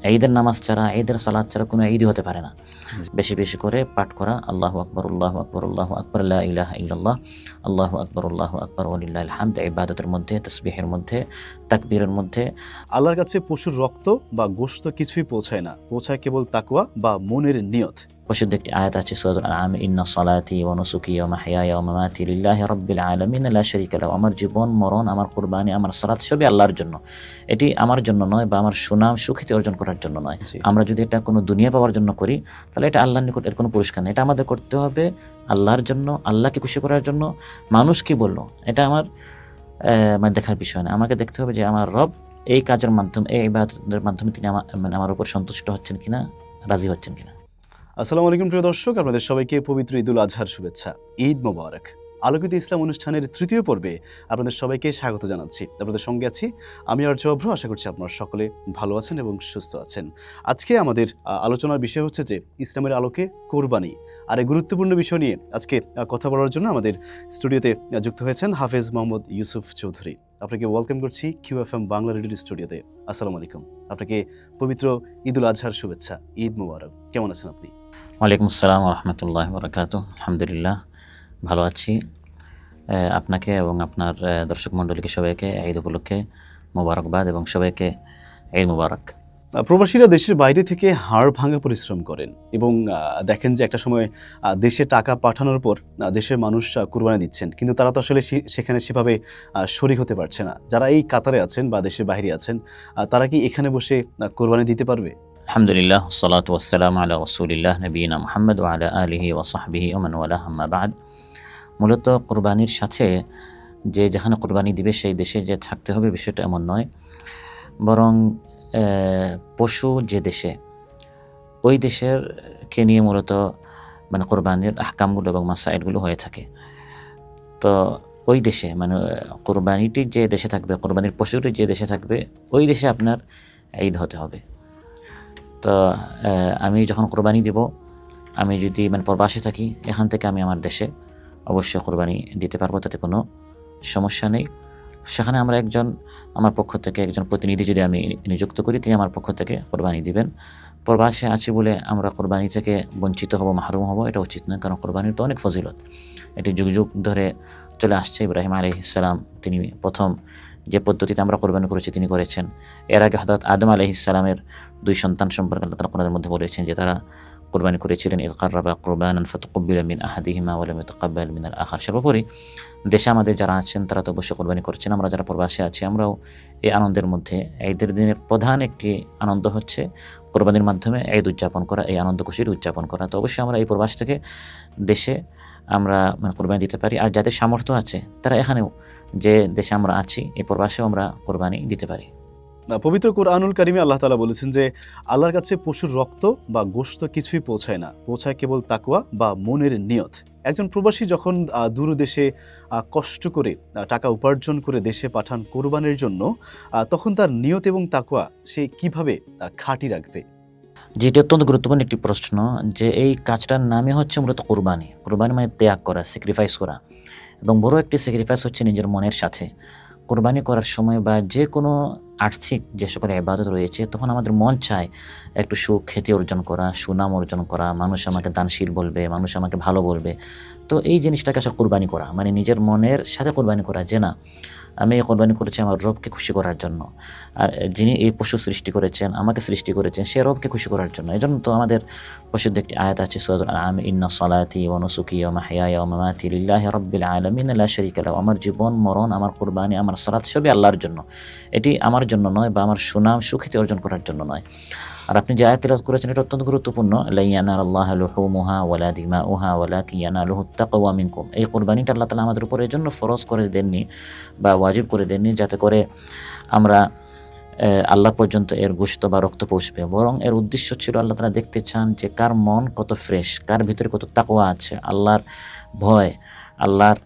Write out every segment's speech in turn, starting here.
ঈদের নামাজ ছাড়া, ঈদের সালাত ছাড়া কোনো ঈদই হতে পারে না। বেশি বেশি করে পাঠ করা, আল্লাহু আকবার, আল্লাহু আকবার, আল্লাহু আকবার, লা ইলাহা ইল্লাল্লাহ, আল্লাহু আকবার, আল্লাহু আকবার, ওয়ালিল্লাহিল হামদ। ইবাদতের মধ্যে, তাসবিহের মধ্যে, তাকবীরের মধ্যে। আল্লাহর কাছে পশুর রক্ত বা গোশত কিছুই পৌঁছায় না, পৌঁছায় কেবল তাকওয়া বা মনের নিয়ত। প্রসিদ্ধ একটি আয়াত আছে সূরাতুল আনআম, ইন্না সলাতি ওয়া নুসুকি ওয়া মাহইয়ায়া ওয়া মামাতি লিল্লাহি রাব্বিল আলামিন লা শারীকা লাহু। আমার জীবন, মরণ, আমার কুরবানি, আমার সালাত সবই আল্লাহর জন্য। এটি আমার জন্য নয় বা আমার সুনাম সুখ্যাতি অর্জন করার জন্য নয়। আমরা যদি এটা কোনো দুনিয়া পাওয়ার জন্য করি, তাহলে এটা আল্লাহর নিকট এর কোনো পুরস্কার নেই। এটা আমাদের করতে হবে আল্লাহর জন্য, আল্লাহকে খুশি করার জন্য। মানুষ কি বললো এটা আমার মানে দেখার বিষয় না। আমাকে দেখতে হবে যে আমার রব এই কাজের মাধ্যমে, এই ইবাদতের মাধ্যমে তিনি আমার উপর সন্তুষ্ট হচ্ছেন কিনা, রাজি হচ্ছেন কিনা। আসসালামু আলাইকুম প্রিয় দর্শক, আপনাদের সবাইকে পবিত্র ঈদুল আজহার শুভেচ্ছা। ঈদ মোবারক। আলোকিত ইসলাম অনুষ্ঠানের তৃতীয় পর্বে আপনাদের সবাইকে স্বাগত জানাচ্ছি। আপনাদের সঙ্গে আছি আমি আর্য অভ্র। আশা করছি আপনারা সকলে ভালো আছেন এবং সুস্থ আছেন। আজকে আমাদের আলোচনার বিষয় হচ্ছে যে ইসলামের আলোকে কোরবানি। আর এই গুরুত্বপূর্ণ বিষয় নিয়ে আজকে কথা বলার জন্য আমাদের স্টুডিওতে যুক্ত হয়েছেন হাফেজ মোহাম্মদ ইউসুফ চৌধুরী। আপনাকে ওয়েলকাম করছি QFM বাংলা রেডিওর স্টুডিওতে। আসসালামু আলাইকুম। আপনাকে পবিত্র ঈদুল আজহার শুভেচ্ছা। ঈদ মোবারক। কেমন আছেন আপনি? ওয়ালাইকুম আসসালাম ওয়া রাহমাতুল্লাহি ওয়া বারাকাতুহু। আলহামদুলিল্লাহ, ভালো আছি। আপনাকে এবং আপনার দর্শক মণ্ডলীকে সবাইকে ঈদ উপলক্ষে মোবারকবাদ এবং সবাইকে ঈদ মোবারক। প্রবাসীরা দেশের বাইরে থেকে হাড় ভাঙা পরিশ্রম করেন এবং দেখেন যে একটা সময় দেশে টাকা পাঠানোর পর দেশের মানুষ কুরবানি দিচ্ছেন, কিন্তু তারা তো আসলে সেখানে সেভাবে শরীক হতে পারছে না। যারা এই কাতারে আছেন বা দেশের বাইরে আছেন, তারা কি এখানে বসে কুরবানি দিতে পারবে? আলহামদুলিল্লাহ, সালাতু ওয়াসসালামু আলা রাসূলিল্লাহ নবিয়িনা মুহাম্মদ ওয়া আলা আলিহি ওয়া সাহবিহি ওয়া মান ওয়ালাহ, আম্মা বা'দ। মূলত কুরবানির সাথে যে যেখানে কুরবানি দিবে সেই দেশে যে থাকতে হবে বিষয়টা এমন নয়, বরং পশু যে দেশে, ওই দেশের কে নিয়ে মূলত মানে কোরবানির আহকামগুলো এবং মাসাইলগুলো হয়ে থাকে। তো ওই দেশে মানে কোরবানিটি যে দেশে থাকবে, কোরবানির পশুটি যে দেশে থাকবে, ওই দেশে আপনার ঈদ হতে হবে। তো আমি যখন কোরবানি দিব, আমি যদি মানে প্রবাসে থাকি, এখান থেকে আমি আমার দেশে অবশ্যই কোরবানি দিতে পারবো, তাতে কোনো সমস্যা নেই। সেখানে আমরা আমার পক্ষ থেকে একজন প্রতিনিধি যদি আমি নিযুক্ত করি, তিনি আমার পক্ষ থেকে কোরবানি দিবেন। প্রবাসে আছি বলে আমরা কোরবানি থেকে বঞ্চিত হব, মাহরুম হব, এটা উচিত নয়। কারণ কোরবানির তো অনেক ফজিলত, এটি যুগ যুগ ধরে চলে আসছে। ইব্রাহিম আলাইহিস সালাম তিনি প্রথম যে পদ্ধতিতে আমরা কোরবানি করেছি তিনি করেছেন। এর আগে হযরত আদম আলাইহিস সালামের দুই সন্তান সম্পর্কে আল্লাহ তাআলা কোরআনের মধ্যে বলেছেন যে তারা কোরবানি করেছিলেন, ইয কাররাবা কুরবানান ফাতাকাব্বালা মিন আহাদিহিমা ওয়া লাম ইয়াতাকাব্বাল মিনাল আখার। সর্বোপরি দেশে আমাদের যারা আছেন তারা তো অবশ্যই কোরবানি করছেন। আমরা যারা প্রবাসে আছি, আমরাও এই আনন্দের মধ্যে, ঈদের দিনের প্রধান একটি আনন্দ হচ্ছে কোরবানির মাধ্যমে ঈদ উদযাপন করা, এই আনন্দ খুশির উদযাপন করা। তো অবশ্যই আমরা এই প্রবাস থেকে দেশে আমরা মানে কোরবানি দিতে পারি। আর যাদের সামর্থ্য আছে তারা এখানেও, যে দেশে আমরা আছি এই প্রবাসেও আমরা কোরবানি দিতে পারি। পবিত্র কুরআনুল কারিমে আল্লাহ তাআলা বলেছেন যে আল্লাহর কাছে পশুর রক্ত বা গোশত কিছুই পৌঁছায় না, পৌঁছায় কেবল তাকওয়া বা মনের নিয়ত। একজন প্রবাসী যখন দূর দেশে কষ্ট করে টাকা উপার্জন করে দেশে পাঠান কোরবানির জন্য, তখন তার নিয়ত এবং তাকওয়া সে কিভাবে খাঁটি রাখবে? যেটি অত্যন্ত গুরুত্বপূর্ণ একটি প্রশ্ন, যে এই কাজটার নামই হচ্ছে মূলত কোরবানি। কোরবানি মানে ত্যাগ করা, স্যাক্রিফাইস করা, এবং বড় একটি স্যাক্রিফাইস হচ্ছে নিজের মনের সাথে। কোরবানি করার সময় বা যে কোনো আর্থিক যে সকল ইবাদত রয়েছে, তখন আমাদের মন চায় একটু সুখ খ্যাতি অর্জন করা, সুনাম অর্জন করা, মানুষ আমাকে দানশীল বলবে, মানুষ আমাকে ভালো বলবে। তো এই জিনিসটাকে আসলে কোরবানি করা মানে নিজের মনের সাথে কোরবানি করা, যে না আমি এই কোরবানি করেছি আমার রবকে খুশি করার জন্য। আর যিনি এই পশু সৃষ্টি করেছেন, আমাকে সৃষ্টি করেছেন, সে রবকে খুশি করার জন্য। এই জন্য তো আমাদের প্রসিদ্ধ একটি আয়াত আছে সূরাতুল আনআম, ইন্না সলাতি ওয়া নুসুকি ওয়া মাহইয়ায়া ওয়া মামাতি লিল্লাহি রাব্বিল আলামিন লা শারীকা লাহু। আমার জীবন, মরণ, আমার কুরবানি, আমার সালাত সবই আল্লাহর জন্য। এটি আমার জন্য নয় বা আমার সুনাম সুখ্যাতি অর্জন করার জন্য নয়। আর আপনি যে আয়াত তিলাওয়াত করেছেন এটা অত্যন্ত গুরুত্বপূর্ণ, লা ইয়ানালুল্লাহু লুহুমুহা ওয়ালা দিমাউহা ওয়ালাকিন ইয়ানালুহু তাকওয়া মিনকুম। এই কুরবানিটা আল্লাহ তাআলা আমাদের উপর এই জন্য ফরজ করে দেননি বা ওয়াজিব করে দেননি যাতে করে আমরা আল্লাহ পর্যন্ত এর গোশত বা রক্ত পৌঁছবে, বরং এর উদ্দেশ্য ছিল আল্লাহ তাআলা দেখতে চান যে কার মন কত ফ্রেশ, কার ভিতরে কত তাকওয়া আছে, আল্লাহর ভয়, আল্লাহর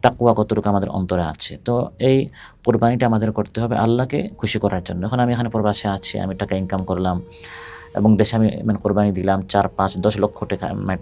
তাকওয়া কতটুকু আমাদের অন্তরে আছে। তো এই কোরবানিটা আমাদের করতে হবে আল্লাহকে খুশি করার জন্য। এখন আমি এখানে প্রবাসে আছি, আমি টাকা ইনকাম করলাম এবং দেশে আমি মানে কোরবানি দিলাম 4, 5, 10 লক্ষ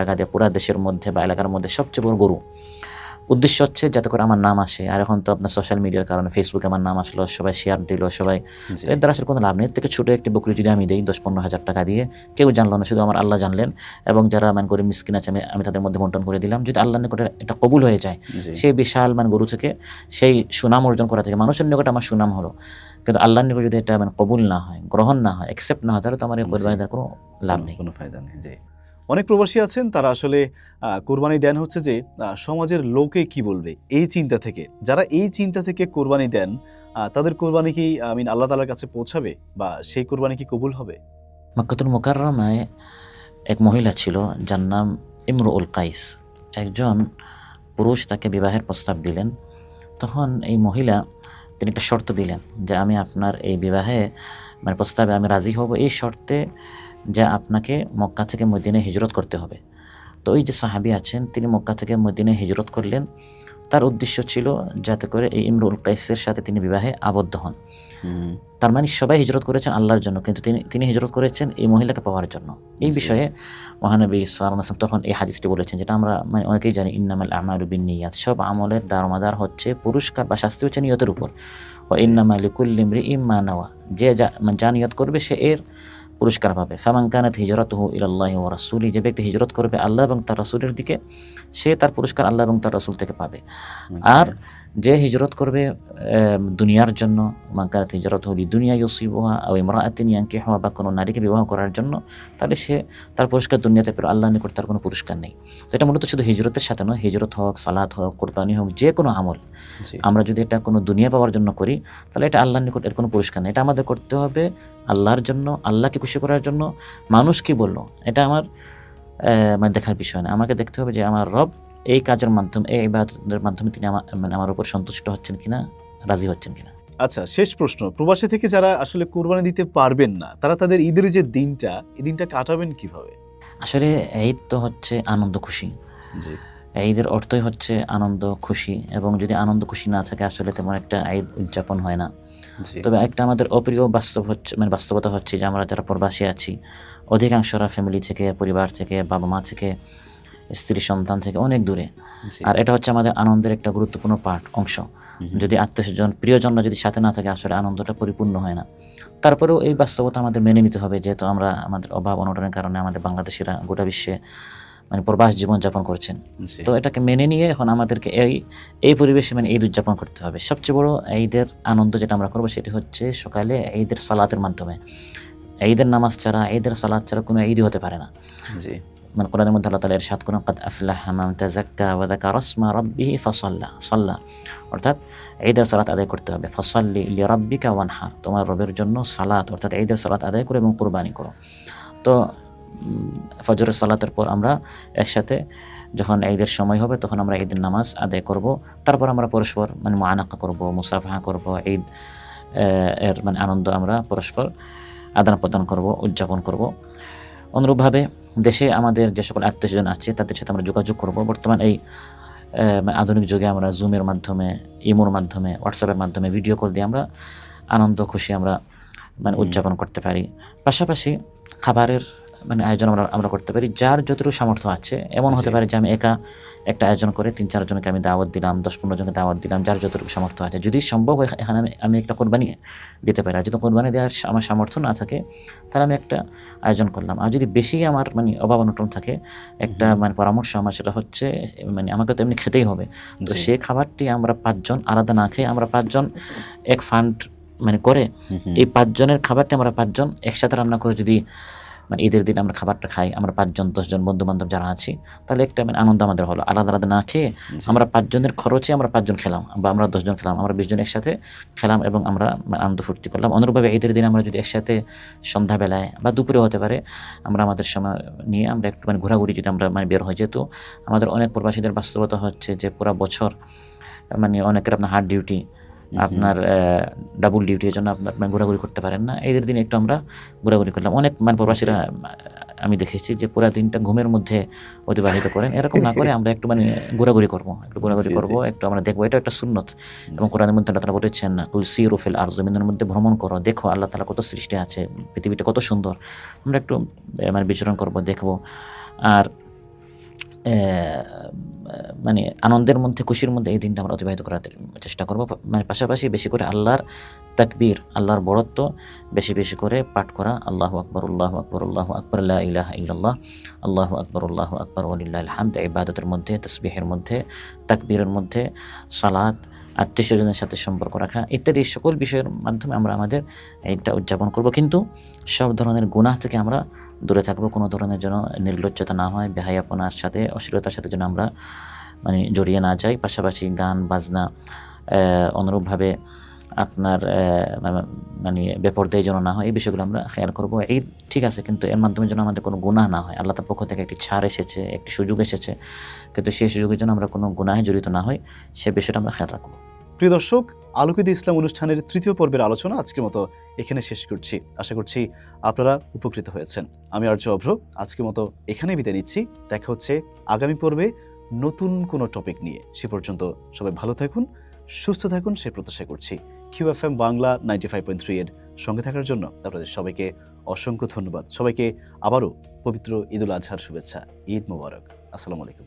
টাকা দিয়ে পুরা দেশের মধ্যে বা এলাকার মধ্যে সবচেয়ে বড় গরু। উদ্দেশ্য হচ্ছে যাতে করে আমার নাম আসে। আর এখন তো আপনার সোশ্যাল মিডিয়ার কারণে ফেসবুকে আমার নাম আসলো, সবাই শেয়ার দিল, সবাই, জি, তো এর দ্বারা আসলে কোনো লাভ নেই। এর থেকে ছোটো একটি বকরি যদি আমি দিই 10-15 হাজার টাকা দিয়ে, কেউ জানলো না, শুধু আমার আল্লাহ জানলেন, এবং যারা গরিব মিসকিন আছে আমি তাদের মধ্যে বন্টন করে দিলাম। যদি আল্লাহর নিকটে এটা কবুল হয়ে যায়, জি। সেই বিশাল গরু থেকে সেই সুনাম অর্জন করা থেকে মানুষের নিকট আমার সুনাম হলো, কিন্তু আল্লাহর নিকট যদি এটা কবুল না হয়, গ্রহণ না হয়, অ্যাকসেপ্ট না হয়, তাহলে তো আমার এই কোরবানি দেওয়ার কোনো লাভ নেই। কোনো ফায়দা নেই। জি। অনেক প্রবাসী আছেন তারা আসলে কোরবানি দেন হচ্ছে যে সমাজের লোকে কি বলবে এই চিন্তা থেকে। যারা এই চিন্তা থেকে কোরবানি দেন তাদের কোরবানি কি আল্লাহ তাআলার কাছে পৌঁছাবে বা সেই কোরবানি কি কবুল হবে? মক্কাতুল মুকাররমায় এক মহিলা ছিল যার নাম ইমরুল কাইস। একজন পুরুষ তাকে বিবাহের প্রস্তাব দিলেন। তখন এই মহিলা তিনি একটা শর্ত দিলেন যে আমি আপনার এই বিবাহে প্রস্তাবে আমি রাজি হব, এই শর্তে যে আপনাকে মক্কা থেকে মদিনায় হিজরত করতে হবে। তো ওই যে সাহাবী আছেন তিনি মক্কা থেকে মদিনায় হিজরত করলেন। তার উদ্দেশ্য ছিল যাতে করে এই ইমরুল কাইসের সাথে তিনি বিবাহে আবদ্ধ হন। তার সবাই হিজরত করেছেন আল্লাহর জন্য, কিন্তু তিনি হিজরত করেছেন এই মহিলাকে পাওয়ার জন্য। এই বিষয়ে মহানবী সাল্লাল্লাহু আলাইহি ওয়াসাল্লাম তখন এই হাদিসটি বলেছেন, যেটা আমরা অনেকেই জানি, ইন্নামাল আমালু বিন্নিয়াত, সব আমলের দারোমাদার হচ্ছে, পুরস্কার বা শাস্তি হচ্ছে নিয়তের উপর। ওয়া ইন্নামা লিকুল্লি ইমরিইম মা নাওয়া, যে যা নিয়ত করবে সে এর পুরস্কার পাবে। ফামান কানাত হিজরাতুহু ইলাল্লাহি ওয়া রাসূলি, যে ব্যক্তি হিজরত করবে আল্লাহ এবং তার রাসূলের দিকে, সে তার পুরস্কার আল্লাহ এবং তার রাসূল থেকে পাবে। আর যে হিজরত করবে দুনিয়ার জন্য, মান কানাত হিজরাতুহু লিদুনিয়া ইউসিবুহা আও ইমরাআতিন ইয়ানকিহুহা, বা কোনো নারীকে বিবাহ করার জন্য, তাহলে সে তার পুরস্কার দুনিয়াতে পেল, আল্লাহর নিকট তার কোনো পুরস্কার নেই। তো এটা মূলত শুধু হিজরতের সাথে নয়, হিজরত হোক, সালাত হোক, কুরবানি হোক, যে কোনো আমল আমরা যদি এটা কোনো দুনিয়া পাওয়ার জন্য করি, তাহলে এটা আল্লাহর নিকট এর কোনো পুরস্কার নেই। এটা আমাদের করতে হবে আল্লাহর জন্য, আল্লাহকে খুশি করার জন্য। মানুষ কি বললো এটা আমার দেখার বিষয় না। আমাকে দেখতে হবে যে আমার রব এই কাজের মাধ্যমে, এই ইবাদতের মাধ্যমে তিনি আমার উপর সন্তুষ্ট হচ্ছেন কিনা, রাজি হচ্ছেন কিনা। আচ্ছা, শেষ প্রশ্ন, প্রবাসী থেকে যারা আসলে কোরবানি দিতে পারবেন না, তারা তাদের ঈদের যে দিনটা, এই দিনটা কাটাবেন কিভাবে? আসলে ঈদ তো হচ্ছে আনন্দ খুশি। জি, ঈদের অর্থই হচ্ছে আনন্দ খুশি, এবং যদি আনন্দ খুশি না থাকে আসলে তেমন একটা ঈদ উদযাপন হয় না। তবে একটা আমাদের অপ্রিয় বাস্তব হচ্ছে বাস্তবতা হচ্ছে যে আমরা যারা প্রবাসী আছি, অধিকাংশরা ফ্যামিলি থেকে, পরিবার থেকে, বাবা মা থেকে, স্ত্রী সন্তান থেকে অনেক দূরে। আর এটা হচ্ছে আমাদের আনন্দের একটা গুরুত্বপূর্ণ অংশ। যদি আত্মীয়স্বজন, প্রিয়জনরা যদি সাথে না থাকে, আসলে আনন্দটা পরিপূর্ণ হয় না। তারপরেও এই বাস্তবতা আমাদের মেনে নিতে হবে, যেহেতু আমরা আমাদের অভাব অনটনের কারণে আমাদের বাংলাদেশিরা গোটা বিশ্বে প্রবাস জীবনযাপন করছেন। তো এটাকে মেনে নিয়ে এখন আমাদেরকে এই পরিবেশে ঈদ উদযাপন করতে হবে। সবচেয়ে বড় ঈদের আনন্দ যেটা আমরা করবো সেটি হচ্ছে সকালে ঈদের সালাতের মাধ্যমে। ঈদের নামাজ ছাড়া, ঈদের সালাত ছাড়া কোনো ঈদই হতে পারে না। কোরআনের মধ্যে আল্লাহ তাআলা ইরশাদ করেন, ক্বাদ আফলাহা মান তাযাক্কা ওয়া যাকারা ইসমা রাব্বিহি ফাসাল্লা, অর্থাৎ ঈদের সালাত আদায় করতে হবে। ফাসাল্লি লিরাব্বিকা ওয়ানহার, তোমার রবের জন্য সালাত অর্থাৎ ঈদের সালাত আদায় করো এবং কুরবানি করো। তো ফজরের সালাতের পর আমরা একসাথে যখন ঈদের সময় হবে তখন আমরা ঈদের নামাজ আদায় করব। তারপর আমরা পরস্পর মুআনাকা করব, মুসাফাহা করব, ঈদ এর আনন্দ আমরা পরস্পর আদান প্রদান করব, উদযাপন করব। অনুরূপভাবে দেশে আমাদের যে সকল আত্মীয়স্বজন আছে তাদের সাথে আমরা যোগাযোগ করব। বর্তমান এই আধুনিক যুগে আমরা জুমের মাধ্যমে, ইমোর মাধ্যমে, হোয়াটসঅ্যাপের মাধ্যমে ভিডিও কল দিয়ে আমরা আনন্দ খুশি আমরা উদযাপন করতে পারি। পাশাপাশি খাবারের আয়োজন আমরা করতে পারি যার যতটুকু সামর্থ্য আছে। এমন হতে পারে যে আমি একা একটা আয়োজন করে 3-4 জনকে আমি দাওয়াত দিলাম, 10-15 জনকে দাওয়াত দিলাম, যার যতটুকু সামর্থ্য আছে। যদি সম্ভব হয় এখানে আমি একটা কোরবানি দিতে পারি। আর যদি কোরবানি দেওয়ার আমার সামর্থ্য না থাকে তাহলে আমি একটা আয়োজন করলাম। আর যদি বেশি আমার অভাব অনটন থাকে, একটা পরামর্শ আমার সেটা হচ্ছে আমাকে তো এমনি খেতেই হবে। তো সেই খাবারটি আমরা 5 জন আলাদা না খেয়ে আমরা 5 জন এক ফান্ড করে এই 5 জনের খাবারটি আমরা 5 জন একসাথে রান্না করে যদি ঈদের দিন আমরা খাবারটা খাই, আমরা 5 জন 10 জন বন্ধু বান্ধব যারা আছি, তাহলে একটা আনন্দ আমাদের হলো। আলাদা আলাদা না খেয়ে আমরা 5 জনের খরচে আমরা 5 জন খেলাম, বা আমরা 10 জন খেলাম, আমরা 20 জন একসাথে খেলাম এবং আমরা আনন্দ ফুর্তি করলাম। অনুরূপভাবে ঈদের দিন আমরা যদি একসাথে সন্ধ্যাবেলায় বা দুপুরে হতে পারে আমরা আমাদের সময় নিয়ে আমরা একটু ঘোরাঘুরি যদি আমরা বের হই, যেহেতু আমাদের অনেক প্রবাসীদের বাস্তবতা হচ্ছে যে পুরা বছর অনেকের আপনার হার্ড ডিউটি, আপনার ডাবল ডিউটি, এর জন্য আপনার ঘোরাঘুরি করতে পারেন না। ঈদের দিন একটু আমরা ঘোরাঘুরি করলাম। অনেক প্রবাসীরা আমি দেখেছি যে পুরা দিনটা ঘুমের মধ্যে অতিবাহিত করেন। এরকম না করে আমরা একটু ঘোরাঘুরি করবো, একটু আমরা দেখবো। এটা একটা সুন্নত এবং কোরআনের মধ্যে আল্লাহ তাআলা বলেছেন, কুল সিরু ফিল আরদ, জমিনের মধ্যে ভ্রমণ করো, দেখো আল্লাহ তাআলা কত সৃষ্টি আছে, পৃথিবীটা কত সুন্দর। আমরা একটু বিচরণ করবো, দেখবো। আর মানে আনন্দের মধ্যে, খুশির মধ্যে এই দিনটা আমরা অতিবাহিত করার চেষ্টা করব। মানে পাশাপাশি বেশি করে আল্লাহর তাকবীর, আল্লাহর বড়ত্ব বেশি বেশি করে পাঠ করা। আল্লাহু আকবার, আল্লাহু আকবার, আল্লাহু আকবার, লা ইলাহা ইল্লাল্লাহ, আল্লাহু আকবার, আল্লাহু আকবার, ওয়ালিল্লাহিল হামদ। ইবাদতের মধ্যে, তাসবিহের মধ্যে, তাকবীরের মধ্যে, সালাত, আত্মীয়স্বজনের সাথে সম্পর্ক রাখা ইত্যাদি সকল বিষয়ের মাধ্যমে আমরা আমাদের এইটা উদযাপন করব। কিন্তু সব ধরনের গুনাহ থেকে আমরা দূরে থাকবো। কোনো ধরনের যেন নির্লজ্জতা না হয়, বেহায়াপনার সাথে, অশ্লীলতার সাথে যেন আমরা মানে জড়িয়ে না যাই। পাশাপাশি গান বাজনা, অনুরূপভাবে আপনার মানে বেপরদায় যেন না হয়, এই বিষয়গুলো আমরা খেয়াল করবো। ঈদ ঠিক আছে, কিন্তু এর মাধ্যমে যেন আমাদের কোনো গুনাহ না হয়। আল্লাহ তার পক্ষ থেকে একটি ছাড় এসেছে, একটি সুযোগ এসেছে, কিন্তু সেই সুযোগের জন্য আমরা কোনো গুনাহে জড়িত না হই, সে বিষয়টা আমরা খেয়াল রাখবো। প্রিয় দর্শক, আলোকিত ইসলাম অনুষ্ঠানের তৃতীয় পর্বের আলোচনা আজকের মতো এখানে শেষ করছি। আশা করছি আপনারা উপকৃত হয়েছেন। আমি আর্য অভ্র আজকের মতো এখানে বিদায় নিচ্ছি। দেখা হচ্ছে আগামী পর্বে নতুন কোনো টপিক নিয়ে। সে পর্যন্ত সবাই ভালো থাকুন, সুস্থ থাকুন, সে প্রত্যাশা করছি। QFM বাংলা 95.3 এর সঙ্গে থাকার জন্য আপনাদের সবাইকে অসংখ্য ধন্যবাদ। সবাইকে আবারও পবিত্র ঈদুল আজহার শুভেচ্ছা। ঈদ মোবারক। আসসালামু আলাইকুম।